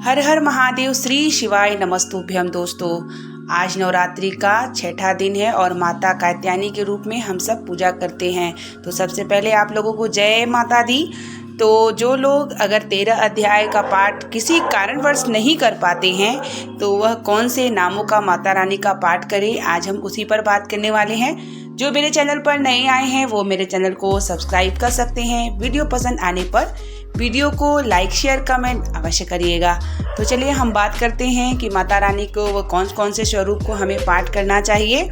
हर हर महादेव, श्री शिवाय नमस्तुभ्यम। दोस्तों, आज नवरात्रि का छठा दिन है और माता कात्यायनी के रूप में हम सब पूजा करते हैं। तो सबसे पहले आप लोगों को जय माता दी। तो जो लोग अगर 13 अध्याय का पाठ किसी कारणवश नहीं कर पाते हैं तो वह कौन से नामों का माता रानी का पाठ करें, आज हम उसी पर बात करने वाले हैं। जो मेरे चैनल पर नए आए हैं वो मेरे चैनल को सब्सक्राइब कर सकते हैं। वीडियो पसंद आने पर वीडियो को लाइक शेयर कमेंट अवश्य करिएगा। तो चलिए हम बात करते हैं कि माता रानी को वो कौन कौन से स्वरूप को हमें पाठ करना चाहिए।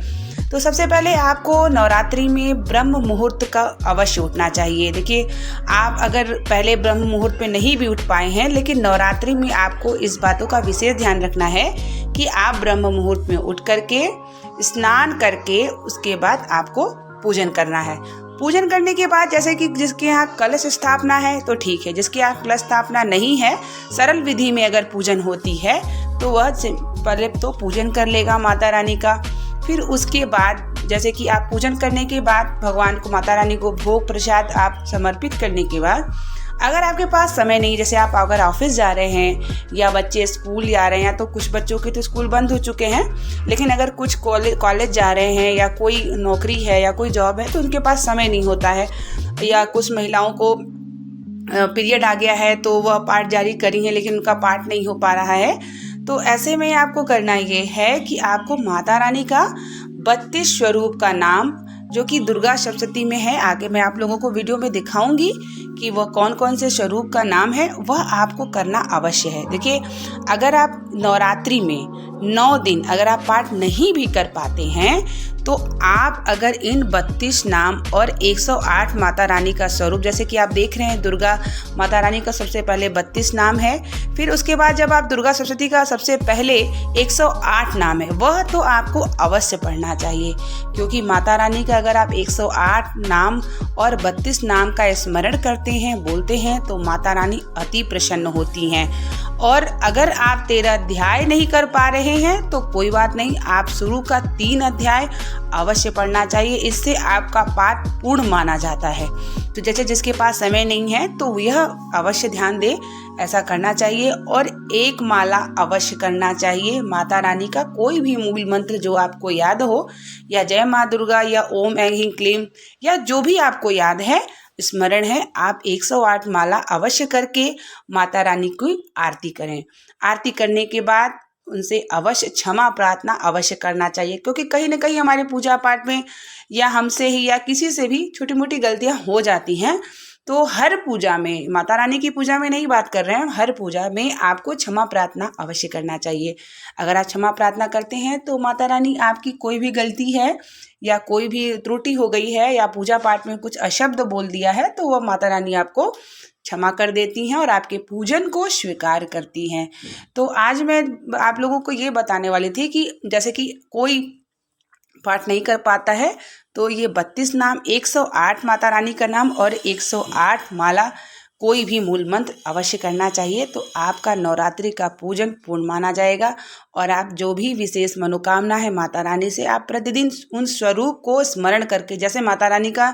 तो सबसे पहले आपको नवरात्रि में ब्रह्म मुहूर्त का अवश्य उठना चाहिए। देखिए, आप अगर पहले ब्रह्म मुहूर्त में नहीं भी उठ पाए हैं, लेकिन नवरात्रि में आपको इस बातों का विशेष ध्यान रखना है कि आप ब्रह्म मुहूर्त में उठ करके स्नान करके उसके बाद आपको पूजन करना है। पूजन करने के बाद जैसे कि जिसके यहाँ कलश स्थापना है तो ठीक है, जिसके यहाँ कलश स्थापना नहीं है, सरल विधि में अगर पूजन होती है तो वह पहले तो पूजन कर लेगा माता रानी का। फिर उसके बाद जैसे कि आप पूजन करने के बाद भगवान को, माता रानी को भोग प्रसाद आप समर्पित करने के बाद अगर आपके पास समय नहीं, जैसे आप अगर ऑफिस जा रहे हैं या बच्चे स्कूल जा रहे हैं, तो कुछ बच्चों के तो स्कूल बंद हो चुके हैं, लेकिन अगर कुछ कॉलेज जा रहे हैं या कोई नौकरी है या कोई जॉब है तो उनके पास समय नहीं होता है, या कुछ महिलाओं को पीरियड आ गया है तो वह पाठ जारी करी है लेकिन उनका पाठ नहीं हो पा रहा है। तो ऐसे में आपको करना ये है कि आपको माता रानी का 32 स्वरूप का नाम, जो कि दुर्गा सप्तशती में है, आगे मैं आप लोगों को वीडियो में दिखाऊंगी कि वह कौन कौन से स्वरूप का नाम है, वह आपको करना अवश्य है। देखिए, अगर आप नवरात्रि में 9 दिन अगर आप पाठ नहीं भी कर पाते हैं तो आप अगर इन 32 नाम और 108 माता रानी का स्वरूप, जैसे कि आप देख रहे हैं दुर्गा माता रानी का सबसे पहले 32 नाम है, फिर उसके बाद जब आप दुर्गा सप्तशती का सबसे पहले 108 नाम है, वह तो आपको अवश्य पढ़ना चाहिए। क्योंकि माता रानी का अगर आप 108 नाम और 32 नाम का स्मरण करते हैं, बोलते हैं, तो माता रानी अति प्रसन्न होती हैं। और अगर आप 13 अध्याय नहीं कर पा रहे हैं तो कोई बात नहीं, आप शुरू का 3 अध्याय अवश्य पढ़ना चाहिए, इससे आपका पाठ पूर्ण माना जाता है। तो जैसे जिसके पास समय नहीं है तो यह अवश्य ध्यान दे, ऐसा करना चाहिए। और एक माला अवश्य करना चाहिए माता रानी का, कोई भी मूल मंत्र जो आपको याद हो, या जय माँ दुर्गा या ओम ऐं ह्रीं क्लीं, या जो भी आपको याद है, स्मरण है, आप 108 माला अवश्य करके माता रानी की आरती करें। आरती करने के बाद उनसे अवश्य क्षमा प्रार्थना अवश्य करना चाहिए, क्योंकि कहीं ना कहीं हमारे पूजा पाठ में या हमसे ही या किसी से भी छोटी मोटी गलतियां हो जाती हैं। तो हर पूजा में, माता रानी की पूजा में नहीं बात कर रहे हैं, हर पूजा में आपको क्षमा प्रार्थना अवश्य करना चाहिए। अगर आप क्षमा प्रार्थना करते हैं तो माता रानी आपकी कोई भी गलती है या कोई भी त्रुटि हो गई है या पूजा पाठ में कुछ अशब्द बोल दिया है तो वह माता रानी आपको क्षमा कर देती हैं और आपके पूजन को स्वीकार करती हैं। तो आज मैं आप लोगों को ये बताने वाली थी कि जैसे कि कोई पाठ नहीं कर पाता है तो ये 32 नाम, 108 माता रानी का नाम और 108 माला, कोई भी मूल मंत्र अवश्य करना चाहिए। तो आपका नवरात्रि का पूजन पूर्ण माना जाएगा और आप जो भी विशेष मनोकामना है माता रानी से, आप प्रतिदिन उन स्वरूप को स्मरण करके, जैसे माता रानी का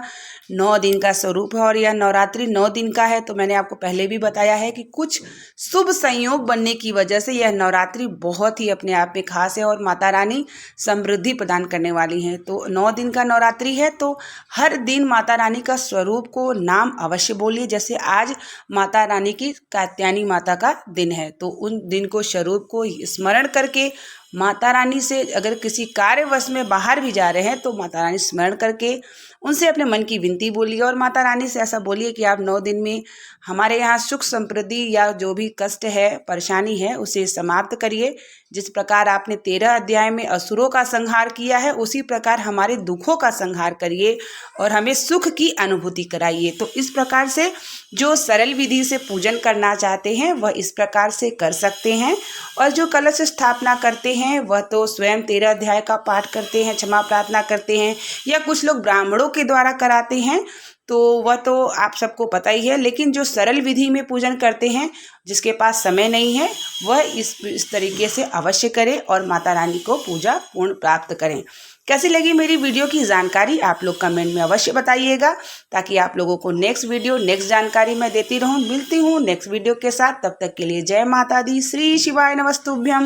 9 दिन का स्वरूप है और यह नवरात्रि 9 दिन का है, तो मैंने आपको पहले भी बताया है कि कुछ शुभ संयोग बनने की वजह से यह नवरात्रि बहुत ही अपने आप में खास है और माता रानी समृद्धि प्रदान करने वाली हैं। तो 9 दिन का नवरात्रि है तो हर दिन माता रानी का स्वरूप को नाम अवश्य बोलिए। जैसे आज माता रानी की कात्यायनी माता का दिन है तो उन दिन को, स्वरूप को स्मरण करके माता रानी से, अगर किसी कार्यवश में बाहर भी जा रहे हैं तो माता रानी स्मरण करके उनसे अपने मन की विनती बोलिए और माता रानी से ऐसा बोलिए कि आप 9 दिन में हमारे यहाँ सुख समृद्धि या जो भी कष्ट है, परेशानी है, उसे समाप्त करिए। जिस प्रकार आपने 13 अध्याय में असुरों का संहार किया है, उसी प्रकार हमारे दुखों का संहार करिए और हमें सुख की अनुभूति कराइए। तो इस प्रकार से जो सरल विधि से पूजन करना चाहते हैं वह इस प्रकार से कर सकते हैं। और जो कलश स्थापना करते हैं वह तो स्वयं 13 अध्याय का पाठ करते हैं, क्षमा प्रार्थना करते हैं, या कुछ लोग ब्राह्मणों के द्वारा कराते हैं। तो वह तो आप सबको पता ही है, लेकिन जो सरल विधि में पूजन करते हैं, जिसके पास समय नहीं है, वह इस तरीके से अवश्य करें और माता रानी को पूजा पूर्ण प्राप्त करें। कैसी लगी मेरी वीडियो की जानकारी आप लोग कमेंट में अवश्य बताइएगा, ताकि आप लोगों को नेक्स्ट जानकारी मैं देती रहूं। मिलती हूं नेक्स्ट वीडियो के साथ, तब तक के लिए जय माता दी, श्री शिवाय नमस्तुभ्यम।